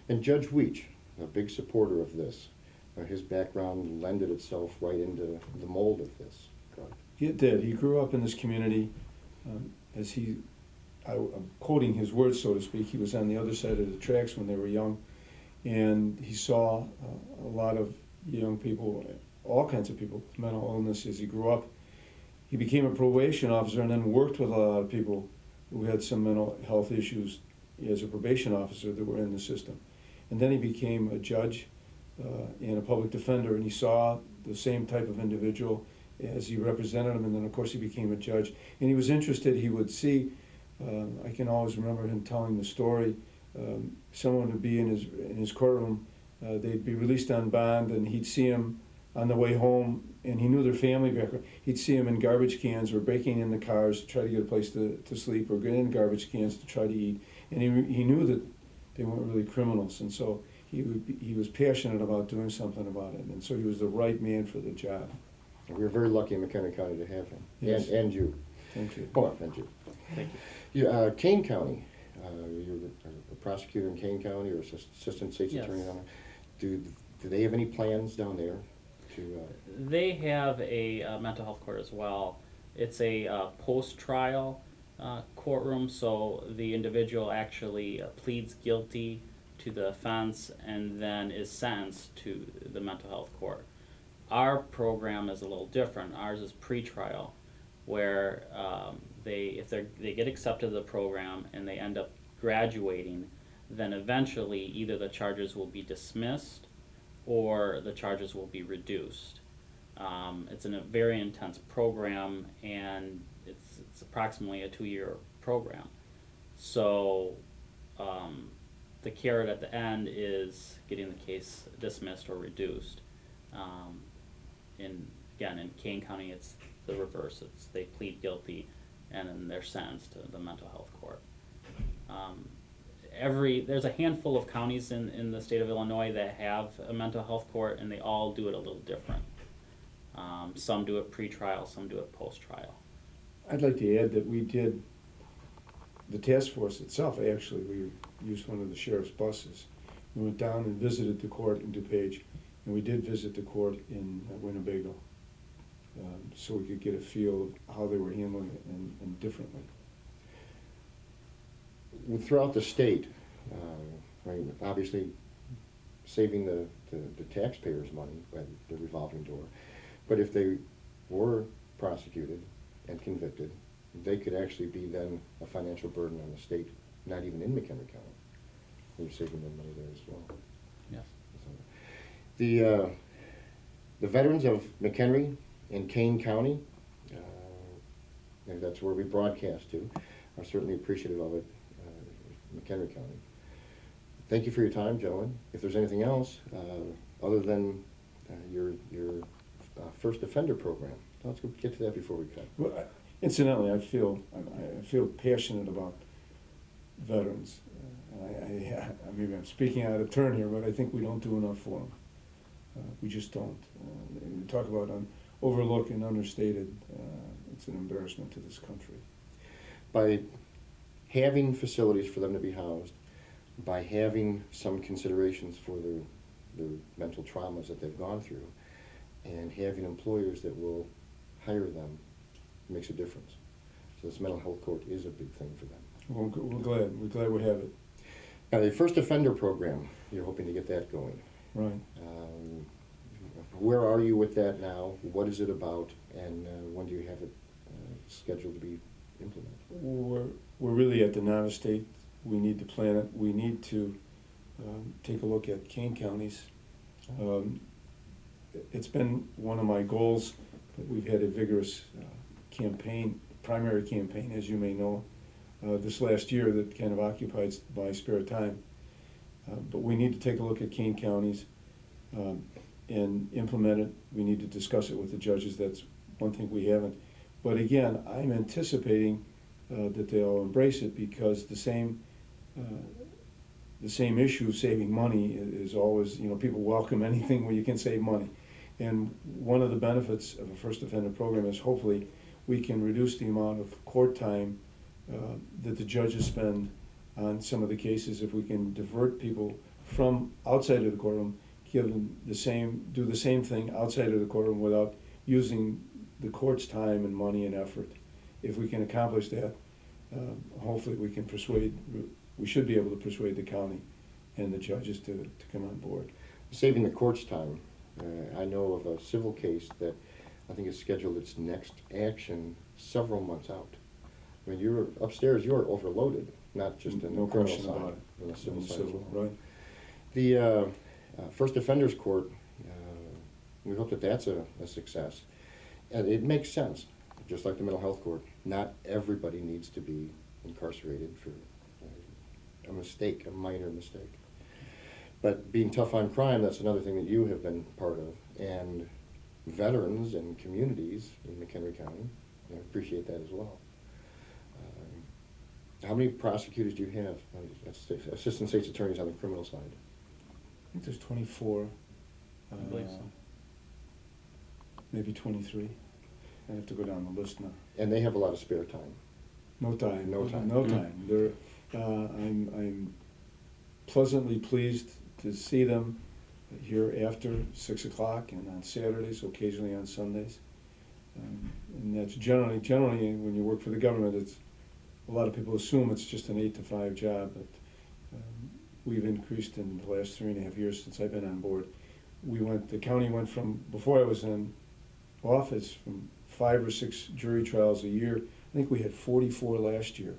And Judge Weech, a big supporter of this, his background lended itself right into the mold of this. Correct. It did. He grew up in this community. As he, I'm quoting his words, so to speak, he was on the other side of the tracks when they were young, and he saw a lot of young people, all kinds of people, with mental illness as he grew up. He became a probation officer and then worked with a lot of people who had some mental health issues as a probation officer that were in the system. And then he became a judge and a public defender, and he saw the same type of individual as he represented him, and then of course he became a judge. And he was interested, he would see, I can always remember him telling the story, someone would be in his courtroom, they'd be released on bond, and he'd see him on the way home, and he knew their family background. He'd see them in garbage cans or breaking in the cars to try to get a place to sleep, or get in garbage cans to try to eat. And he knew that they weren't really criminals, and so he was passionate about doing something about it, and so he was the right man for the job. And we were very lucky in McHenry County to have him. Yes. And you. Thank you. Oh, and you. Thank you. Kane County, you're a prosecutor in Kane County or assistant state's Yes. attorney down there. Do they have any plans down there to? They have a mental health court as well. It's a post-trial courtroom, so the individual actually pleads guilty to the offense and then is sentenced to the mental health court. Our program is a little different. Ours is pre-trial, where if they get accepted to the program and they end up graduating, then eventually either the charges will be dismissed or the charges will be reduced. It's a very intense program, and it's approximately a 2-year program. So the carrot at the end is getting the case dismissed or reduced. In Kane County, it's the reverse. It's they plead guilty, and then they're sentenced to the mental health court. There's a handful of counties in the state of Illinois that have a mental health court, and they all do it a little different. Some do it pre-trial, some do it post-trial. I'd like to add that we did, the task force itself, actually, we used one of the sheriff's buses. We went down and visited the court in DuPage, and we did visit the court in Winnebago, so we could get a feel of how they were handling it and differently. Throughout the state, obviously saving the taxpayers' money by the revolving door, but if they were prosecuted and convicted, they could actually be then a financial burden on the state, not even in McHenry County. We're saving them money there as well. Yes. The veterans of McHenry and Kane County, and that's where we broadcast to, are certainly appreciative of it. McHenry County. Thank you for your time, gentlemen. If there's anything else other than your first offender program, let's go get to that before we cut. Well, incidentally, I feel passionate about veterans. Maybe I'm speaking out of turn here, but I think we don't do enough for them. We just don't. We talk about overlooked and understated. It's an embarrassment to this country. By having facilities for them to be housed, by having some considerations for their mental traumas that they've gone through, and having employers that will hire them makes a difference. So this mental health court is a big thing for them. We're glad. We're glad we have it. Now, the first offender program, you're hoping to get that going. Right. Where are you with that now? What is it about? And when do you have it scheduled to be implemented? We're really at the novice state. We need to plan it. We need to take a look at Kane counties. It's been one of my goals, but we've had a vigorous campaign, primary campaign, as you may know, this last year that kind of occupies my spare time. But we need to take a look at Kane counties and implement it. We need to discuss it with the judges. That's one thing we haven't. But again, I'm anticipating that they'll embrace it, because the same issue of saving money is always, people welcome anything where you can save money. And one of the benefits of a first offender program is hopefully we can reduce the amount of court time that the judges spend on some of the cases. If we can divert people from outside of the courtroom, do the same thing outside of the courtroom without using the court's time and money and effort. If we can accomplish that, hopefully we should be able to persuade the county and the judges to come on board. Saving the court's time, I know of a civil case that I think is scheduled its next action several months out. I mean, you're upstairs, you're overloaded, not just in No the criminal question side, about it. in the civil In side as well. right. The First Offenders Court, we hope that that's a success. And it makes sense, just like the mental health court. Not everybody needs to be incarcerated for a mistake, a minor mistake. But being tough on crime, that's another thing that you have been part of. And veterans and communities in McHenry County, I appreciate that as well. How many prosecutors do you have, assistant state's attorneys on the criminal side? I think there's 24. I believe so. Maybe 23. I have to go down the list now. And they have a lot of spare time. No time. No time. No time. I'm pleasantly pleased to see them here after 6 o'clock and on Saturdays, occasionally on Sundays. And that's generally when you work for the government, it's a lot of people assume it's just an 8 to 5 job, but we've increased in the last 3.5 years since I've been on board. The county went from, before I was in office, from 5 or 6 jury trials a year. I think we had 44 last year.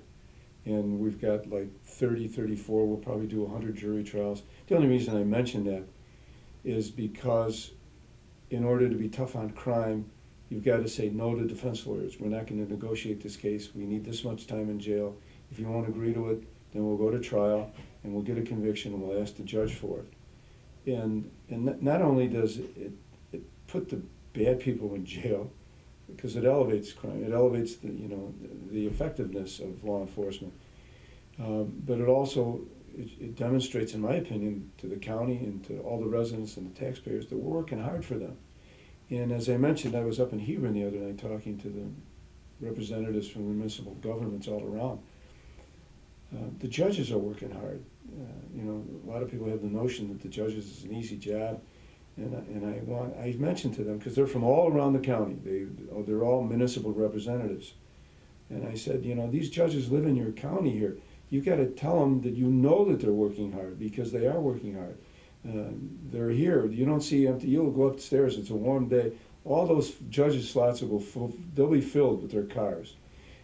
And we've got like 30, 34, we'll probably do 100 jury trials. The only reason I mention that is because in order to be tough on crime, you've got to say no to defense lawyers. We're not going to negotiate this case. We need this much time in jail. If you won't agree to it, then we'll go to trial and we'll get a conviction and we'll ask the judge for it. And not only does it put the bad people in jail, because it elevates crime, it elevates the effectiveness of law enforcement, but it also it demonstrates, in my opinion, to the county and to all the residents and the taxpayers that we're working hard for them. And as I mentioned, I was up in Hebron the other night talking to the representatives from the municipal governments all around. The judges are working hard. A lot of people have the notion that the judges is an easy job, and I mentioned to them, because they're from all around the county. They're all municipal representatives, and I said, these judges live in your county here. You've got to tell them that you know that they're working hard, because they are working hard. They're here. You don't see empty. You'll go upstairs. It's a warm day. All those judges' slots they'll be filled with their cars.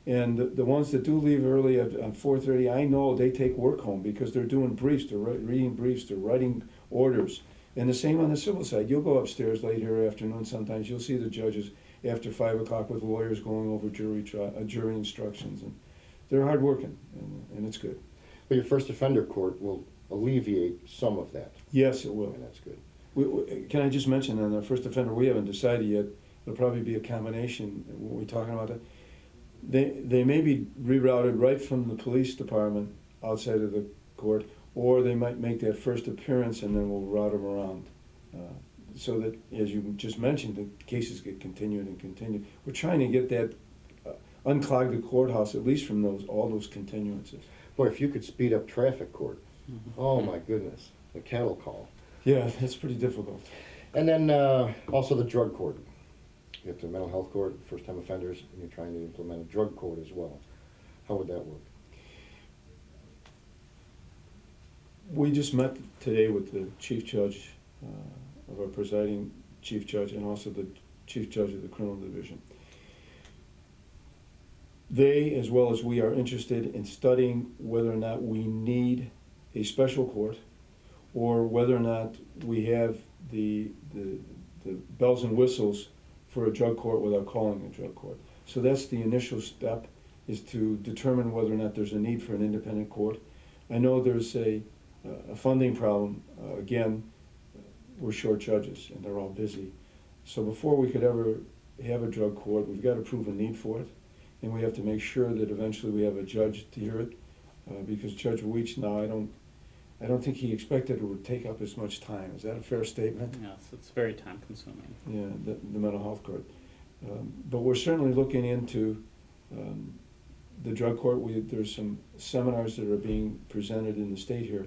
And the ones that do leave early at 4:30, I know they take work home because they're doing briefs, they're reading briefs, they're writing orders. And the same on the civil side. You'll go upstairs late here afternoon sometimes. You'll see the judges after 5 o'clock with lawyers going over jury instructions. And they're hard working, and it's good. But your first offender court will alleviate some of that. Yes, it will. And that's good. Can I just mention on the first offender, we haven't decided yet. It'll probably be a combination. When we're talking about that, they may be rerouted right from the police department outside of the court, or they might make that first appearance and then we'll route them around. So that, as you just mentioned, the cases get continued and continued. We're trying to get that, unclog the courthouse, at least from all those continuances. Boy, if you could speed up traffic court, oh my goodness, the cattle call. Yeah, that's pretty difficult. And then also the drug court. You have the mental health court, first-time offenders, and you're trying to implement a drug court as well. How would that work? We just met today with the chief judge of our presiding chief judge and also the chief judge of the criminal division. They, as well as we, are interested in studying whether or not we need a special court or whether or not we have the bells and whistles for a drug court without calling a drug court. So that's the initial step, is to determine whether or not there's a need for an independent court. I know there's a funding problem. Again, we're short judges and they're all busy. So before we could ever have a drug court, we've got to prove a need for it. And we have to make sure that eventually we have a judge to hear it. Because Judge Weech now, I don't think he expected it would take up as much time. Is that a fair statement? Yes, it's very time consuming. Yeah, the mental health court. But we're certainly looking into the drug court. There's some seminars that are being presented in the state here